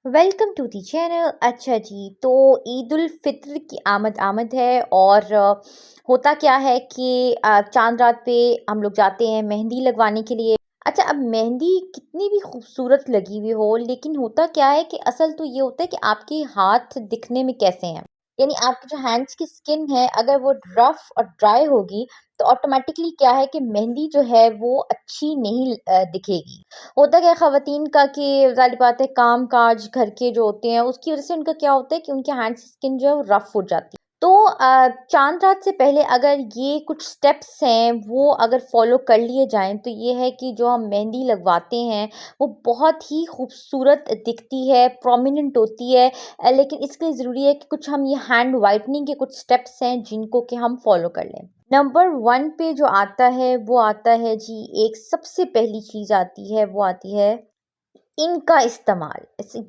Welcome to the channel. अच्छा जी, तो ईद उल फित्र की आमद आमद है और होता क्या है कि चांद रात पे हम लोग जाते हैं मेहंदी लगवाने के लिए। अच्छा, अब मेहंदी कितनी भी खूबसूरत लगी हुई हो, लेकिन होता क्या है कि असल तो ये होता है कि आपके हाथ दिखने में कैसे हैं। यानी आपके जो हैंड्स की स्किन है, अगर वो रफ और ड्राई होगी तो ऑटोमेटिकली क्या है कि मेहंदी जो है वो अच्छी नहीं दिखेगी। होता क्या है ख़वातीन का कि ज़ाहिर बात है काम-काज घर के जो होते हैं उसकी वज़ह से उनका क्या होता है कि उनके हैंड की स्किन जो है वो रफ़ हो जाती है। तो चाँद रात से पहले अगर ये कुछ स्टेप्स हैं वो अगर फ़ॉलो कर लिए जाएँ तो ये है कि जो हम मेहंदी लगवाते हैं वो बहुत ही खूबसूरत दिखती है, प्रोमिनेंट होती है। लेकिन इसके लिए ज़रूरी है कि कुछ हम ये हैंड व्हाइटनिंग के कुछ स्टेप्स हैं जिनको कि हम फ़ॉलो कर लें। नंबर 1 पे जो आता है वो आता है जी, एक सबसे पहली चीज़ आती है वो आती है इनका इस्तेमाल।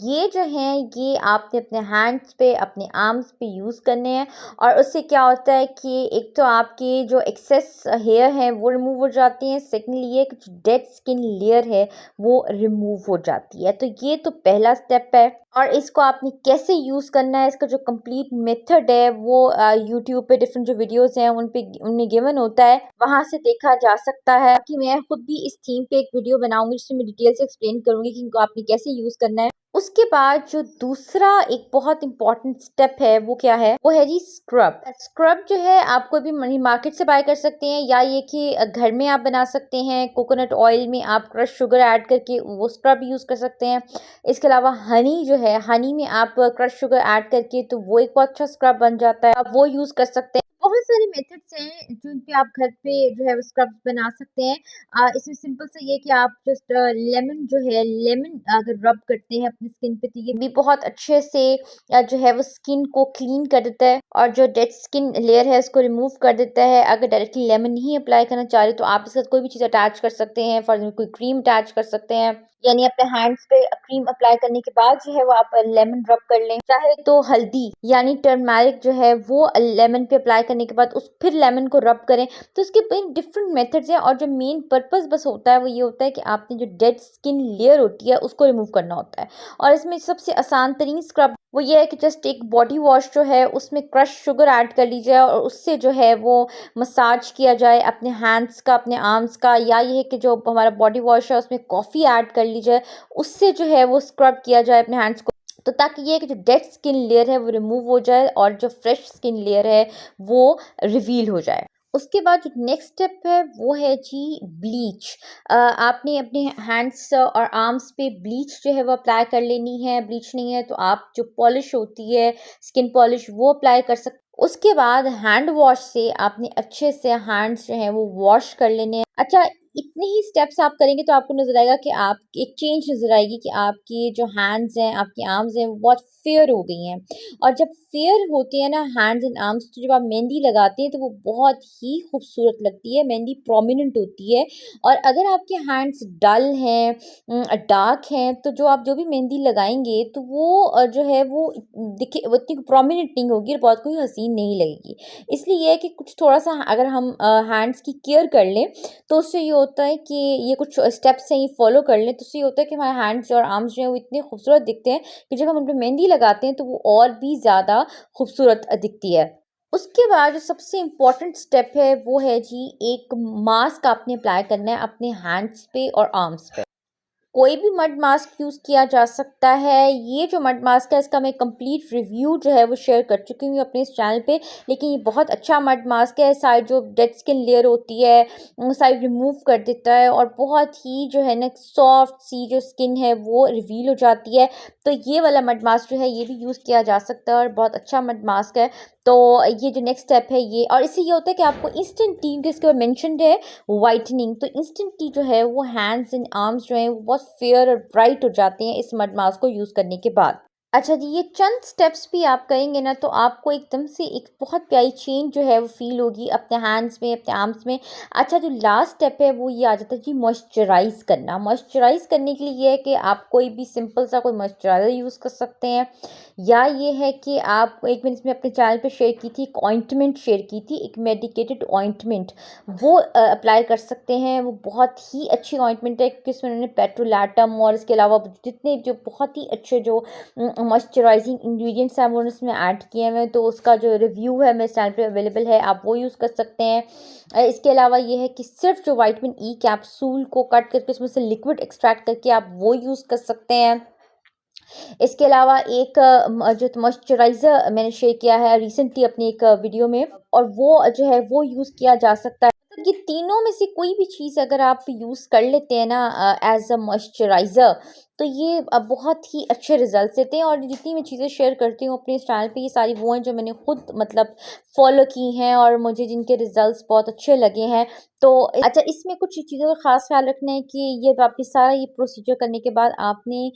ये जो हैं ये आपने अपने हैंड्स पे, अपने आर्म्स पे यूज़ करने हैं और उससे क्या होता है कि एक तो आपके जो एक्सेस हेयर हैं वो रिमूव हो जाती हैं, सेकंडली ये कि जो डेड स्किन लेयर है वो रिमूव हो जाती है। तो ये तो पहला स्टेप है और इसको आपने कैसे यूज़ करना है, इसका जो कंप्लीट मेथड है वो यूट्यूब पे डिफरेंट जो वीडियोज़ हैं उनमें गिवन होता है, वहाँ से देखा जा सकता है कि मैं खुद भी इस थीम पे एक वीडियो बनाऊँगी जिसमें मैं डिटेल से एक्सप्लेन करूँगी कि इनको आपने कैसे यूज़ करना है। उसके बाद जो दूसरा एक बहुत इम्पोर्टेंट स्टेप है वो क्या है? वो है जी स्क्रब। स्क्रब जो है आप कोई भी मनी मार्केट से बाय कर सकते हैं या ये कि घर में आप बना सकते हैं। कोकोनट ऑयल में आप क्रश शुगर ऐड करके वो स्क्रब यूज़ कर सकते हैं। इसके अलावा हनी जो है, हनी में आप क्रश शुगर ऐड करके तो वो एक बहुत अच्छा स्क्रब बन जाता है, आप वो यूज़ कर सकते हैं। बहुत सारे मेथड्स हैं जिन पे आप घर पे जो है वो स्क्रब्स बना सकते हैं। इसमें सिंपल सा ये है कि आप जस्ट लेमन जो है, लेमन अगर रब करते हैं अपनी स्किन पे तो ये भी बहुत अच्छे से जो है वो स्किन को क्लीन कर देता है और जो डेड स्किन लेयर है उसको रिमूव कर देता है। अगर डायरेक्टली लेमन नहीं अप्लाई करना चाह रहे तो आप इसके साथ कोई भी चीज़ अटैच कर सकते हैं, फॉर एग्ज़ाम्पल कोई क्रीम अटैच कर सकते हैं। यानी अपने हैंड्स पे क्रीम अप्लाई करने के बाद जो है वो आप लेमन रब कर लें। चाहे तो हल्दी यानी टर्मरिक जो है वो लेमन पे अप्लाई करने के बाद उस फिर लेमन को रब करें। तो इसके डिफरेंट मेथड्स हैं और जो मेन पर्पस बस होता है वो ये होता है कि आपने जो डेड स्किन लेयर होती है उसको रिमूव करना होता है। और इसमें सबसे आसान तरीन स्क्रब वो ये है कि जस्ट एक बॉडी वॉश जो है उसमें क्रश शुगर ऐड कर लीजिए और उससे जो है वो मसाज किया जाए अपने हैंड्स का, अपने आर्म्स का, या ये है कि जो हमारा बॉडी वॉश है उसमें कॉफ़ी ऐड कर ली जाए, उससे जो है वो स्क्रब किया जाए अपने हैंड्स को। तो ताकि ये कि जो डेड स्किन लेयर है वो रिमूव हो जाए और जो फ्रेश स्किन लेयर है वो रिवील हो जाए। उसके बाद जो नेक्स्ट स्टेप है वो है जी ब्लीच। आपने अपने हैंड्स और आर्म्स पे ब्लीच जो है वो अप्लाई कर लेनी है। ब्लीच नहीं है तो आप जो पॉलिश होती है, स्किन पॉलिश, वो अप्लाई कर सकते। उसके बाद हैंड वॉश से आपने अच्छे से हैंड्स जो हैं वो वॉश कर लेने हैं। अच्छा, इतने ही स्टेप्स आप करेंगे तो आपको नज़र आएगा कि आप एक चेंज नज़र आएगी कि आपकी जो हैंड्स हैं, आपकी आर्म्स हैं, वो बहुत फेयर हो गई हैं। और जब फेयर होती है ना हैंड्स एंड आर्म्स, तो जब आप मेहंदी लगाते हैं तो वो बहुत ही खूबसूरत लगती है, मेहंदी प्रोमिनेंट होती है। और अगर आपके हैंड्स डल हैं, डार्क हैं, तो जो भी मेहंदी लगाएँगे तो वो जो है वो दिखे वो इतनी प्रोमिनेंट नहीं होगी और बहुत कोई हसीन नहीं लगेगी। इसलिए ये है कि कुछ थोड़ा-सा अगर हम हैंड्स की केयर कर लें तो उससे ये होता है कि ये कुछ स्टेप्स हैं ये फॉलो कर लें तो उससे ये होता है कि हमारे हैंड्स और आर्म्स जो हैं वो इतने खूबसूरत दिखते हैं कि जब हम उन पे मेहंदी लगाते हैं तो वो और भी ज़्यादा खूबसूरत दिखती है। उसके बाद जो सबसे इम्पोर्टेंट स्टेप है वो है जी, एक मास्क आपने अप्लाई करना है अपने हैंड्स पे और आर्म्स पे। कोई भी मड मास्क यूज़ किया जा सकता है। ये जो मड मास्क है इसका मैं कंप्लीट रिव्यू जो है वो शेयर कर चुकी हूँ अपने इस चैनल पे। लेकिन ये बहुत अच्छा मड मास्क है, सारी जो डेड स्किन लेयर होती है सारी रिमूव कर देता है और बहुत ही जो है ना सॉफ्ट सी जो स्किन है वो रिवील हो जाती है। तो ये वाला मड मास्क जो है ये भी यूज़ किया जा सकता है और बहुत अच्छा मड मास्क है। तो ये जो नेक्स्ट स्टेप है ये, और इससे ये होता है कि आपको इंस्टेंटली, क्योंकि इसके बाद मेंशन्ड है व्हाइटनिंग, तो इंस्टेंटली जो है वो हैंड्स एंड आर्म्स जो हैं वो बहुत फेयर और ब्राइट हो जाते हैं इस मड मास्क को यूज़ करने के बाद। अच्छा जी, ये चंद स्टेप्स भी आप करेंगे ना तो आपको एकदम से एक बहुत प्यारी चेंज जो है वो फ़ील होगी अपने हैंड्स में, अपने आर्म्स में। अच्छा जो लास्ट स्टेप है वो ये आ जाता है जी मॉइस्चराइज़ करना। मॉइस्चराइज़ करने के लिए ये है कि आप कोई भी सिंपल सा कोई मॉइस्चराइज़र यूज़ कर सकते हैं या ये है कि आप एक मैंने इसमें अपने चैनल पे शेयर की थी, एक ऑइंटमेंट शेयर की थी, एक मेडिकेटेड ऑइंटमेंट वो अप्लाई कर सकते हैं। वो बहुत ही अच्छी ऑइंटमेंट है क्योंकि इसमें उन्होंने पेट्रोलैटम और इसके अलावा जितने जो बहुत ही अच्छे जो मॉइस्चराइजिंग इंग्रेडिएंट्स हैं वो उसमें ऐड किए हुए हैं, तो उसका जो रिव्यू है मेरे चैनल पे अवेलेबल है, आप वो यूज़ कर सकते हैं। इसके अलावा ये है कि सिर्फ जो विटामिन ई कैप्सूल को कट करके उसमें से लिक्विड एक्सट्रैक्ट करके आप वो यूज़ कर सकते हैं। इसके अलावा एक जो मॉइस्चराइज़र मैंने शेयर किया है रिसेंटली अपनी एक वीडियो में और वो जो है वो यूज़ किया जा सकता है। मतलब ये तीनों में से कोई भी चीज़ अगर आप यूज़ कर लेते हैं ना एज़ अ मॉइस्चराइज़र तो ये बहुत ही अच्छे रिज़ल्ट्स देते हैं और जितनी मैं चीज़ें शेयर करती हूँ अपने इस चैनल पे ये सारी वो हैं जो मैंने खुद मतलब फ़ॉलो की हैं और मुझे जिनके रिज़ल्ट्स बहुत अच्छे लगे हैं। तो अच्छा इसमें कुछ चीज़ों का ख़ास ख़्याल रखना है कि ये वापस सारा ये प्रोसीजर करने के बाद आपने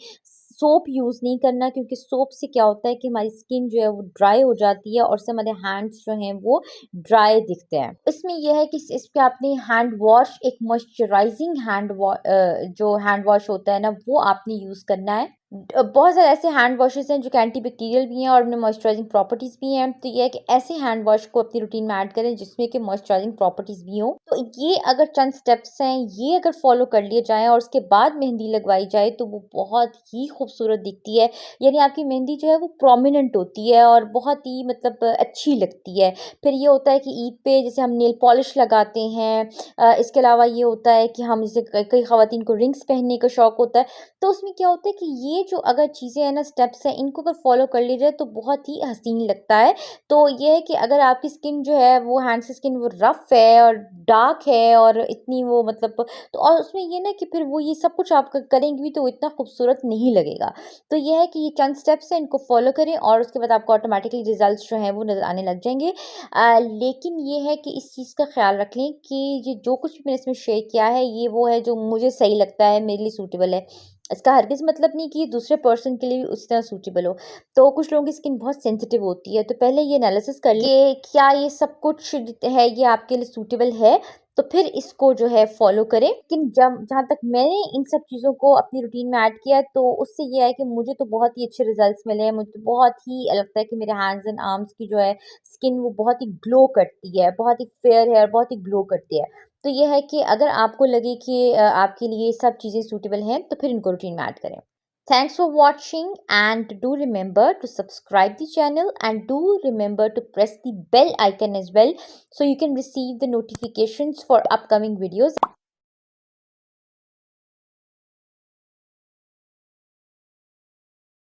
सोप यूज़ नहीं करना क्योंकि सोप से क्या होता है कि हमारी स्किन जो है वो ड्राई हो जाती है और उससे हमारे हैंड्स जो हैं वो ड्राई दिखते हैं। इसमें ये है कि इस पे आपने हैंड वॉश एक मॉइस्चराइजिंग जो हैंड वॉश होता है ना वो आपने यूज़ करना है। बहुत सारे ऐसे हैंड वॉशेज़ हैं जो कि एंटीबैक्टीरियल भी हैं और उनमें मॉइस्चराइजिंग प्रॉपर्टीज़ भी हैं। तो ये है कि ऐसे हैंड वॉश को अपनी रूटीन में ऐड करें जिसमें कि मॉइस्चराइजिंग प्रॉपर्टीज़ भी हों। तो ये अगर चंद स्टेप्स हैं, ये अगर फ़ॉलो कर लिए जाएँ और उसके बाद मेहंदी लगवाई जाए तो वो बहुत ही खूबसूरत दिखती है। यानी आपकी मेहंदी जो है वो प्रोमिनेंट होती है और बहुत ही मतलब अच्छी लगती है। फिर ये होता है कि ईद पे जैसे हम नेल पॉलिश लगाते हैं इसके अलावा ये होता है कि हम जैसे कई ख़वातीन को रिंग्स पहनने का शौक होता है, तो उसमें क्या होता है कि ये जो अगर चीज़ें हैं ना स्टेप्स हैं इनको अगर फ़ॉलो कर ली जाए तो बहुत ही हसीन लगता है। तो ये है कि अगर आपकी स्किन जो है वो हैंड्स की स्किन वो रफ़ है और डार्क है और इतनी वो मतलब तो और उसमें ये ना कि फिर वो ये सब कुछ आप करेंगी भी तो वो इतना खूबसूरत नहीं लगेगा। तो ये है कि ये चंद स्टेप्स हैं इनको फ़ॉलो करें और उसके बाद आपको ऑटोमेटिकली रिज़ल्ट्स जो हैं वो नज़र आने लग जाएँगे। लेकिन ये है कि इस चीज़ का ख़्याल रख लें कि ये जो कुछ भी मैंने इसमें शेयर किया है ये वो है जो मुझे सही लगता है, मेरे लिए सूटेबल है। इसका हरगिज़ मतलब नहीं कि दूसरे पर्सन के लिए भी उसी तरह सूटेबल हो। तो कुछ लोगों की स्किन बहुत सेंसिटिव होती है, तो पहले ये एनालिसिस कर लें कि क्या ये सब कुछ है ये आपके लिए सूटेबल है, तो फिर इसको जो है फ़ॉलो करें। लेकिन जब जहाँ तक मैंने इन सब चीज़ों को अपनी रूटीन में ऐड किया है, तो उससे ये है कि मुझे तो बहुत ही अच्छे रिज़ल्ट्स मिले हैं। मुझे तो बहुत ही लगता है कि मेरे हैंड्स एंड आर्म्स की जो है स्किन वो बहुत ही ग्लो करती है, बहुत ही फेयर है और बहुत ही ग्लो करती है। तो ये है कि अगर आपको लगे कि आपके लिए सब चीज़ें सूटेबल हैं, तो फिर इनको रूटीन में ऐड करें। Thanks for watching and do remember to subscribe the channel and do remember to press the bell icon as well so you can receive the notifications for upcoming videos.